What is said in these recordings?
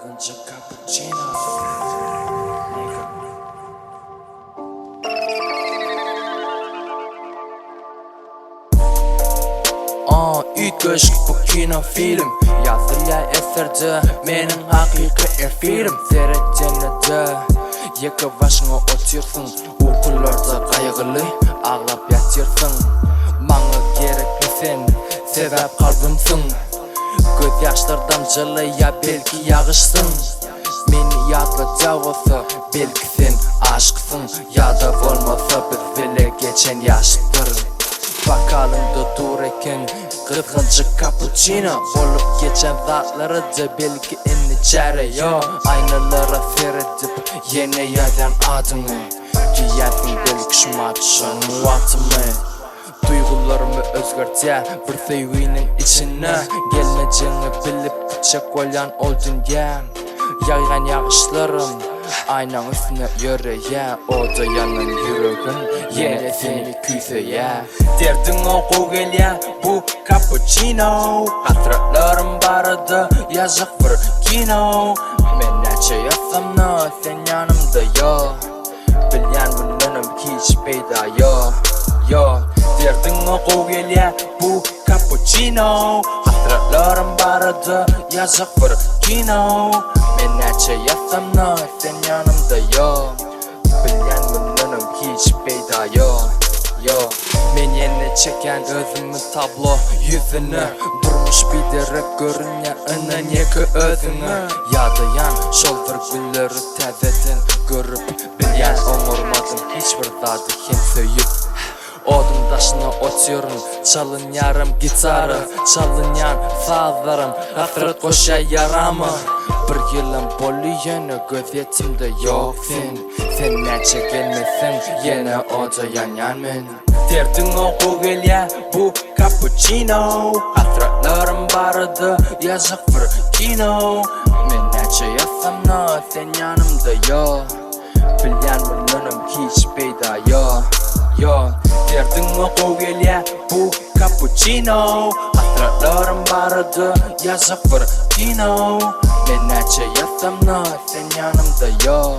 Kırkıncı cappuccino. Ütköşk bu kino film Yazılya eserdi menin haqiqiy efirim Seyretcenede Yeki başına otursun Uykularda kaygılı Ağlap yatırsın Bana gerekli sen Sebep kalbimsin Göz yaşlardan жылы ya belki yağışsın Meni yadlaca olsa belki sen aşksın Ya da olmasa biz bile geçen yaştır Bakalımda dur eken Kırkıncı cappuccino Olup geçen zatları da belki en içeri yo Aynalara seyredip yeni yerden adını Giyesin belki şumatşanın vaktimi Duygularımı özgürtse bir sevginin içine Gelmeyeceğini bilip bıçak olan ol dünya Yağan yağışlarım aynan üstüne yürüye O da yanan yüreğin yine seni küseye Derdin oku gelye bu cappuccino Hasretlerim barıdı yazık bir kino Men neçe yazsam da sen yanımda yo Bilyen bunun hiç peyda yo Derdin oku gelye bu cappuccino Hasretlerim barıdı yazık bir kino Men neçe yazsam da sen yanımda yo Bilyen bunun hiç peyda yo Men yeni çeken özümün tablo yüzünü Durmuş bir derek görünye ının yeki özünü Yadayan şoldur gülleri tezedin görüp Bilyen omurmadım hiçbir zadı hem söyüp Odun taşına oturum çalın yarım gitarı Çalınyan sazlarım hasret koşa yaramı Bir yılın boluyeni göz yetimde yok Sen neçe gelmesin yine oda yanyanmen Derdin oku gelye bu cappuccino Hasretlerim barıdı yazık bir kino Men neçe yazsam da sen yanımda yo Bilyen bunun hiç peyda yo Derdin oku gelye bu cappuccino Hasretlerim barıdı yazık bir kino Men neçe yazsam da sen yanımda yo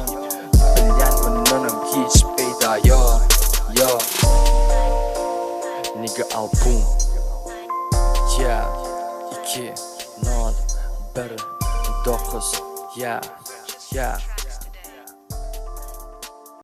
Bilyen bunun hiç peyda yo Nigga album Yeah 2 0 1 9 Yeah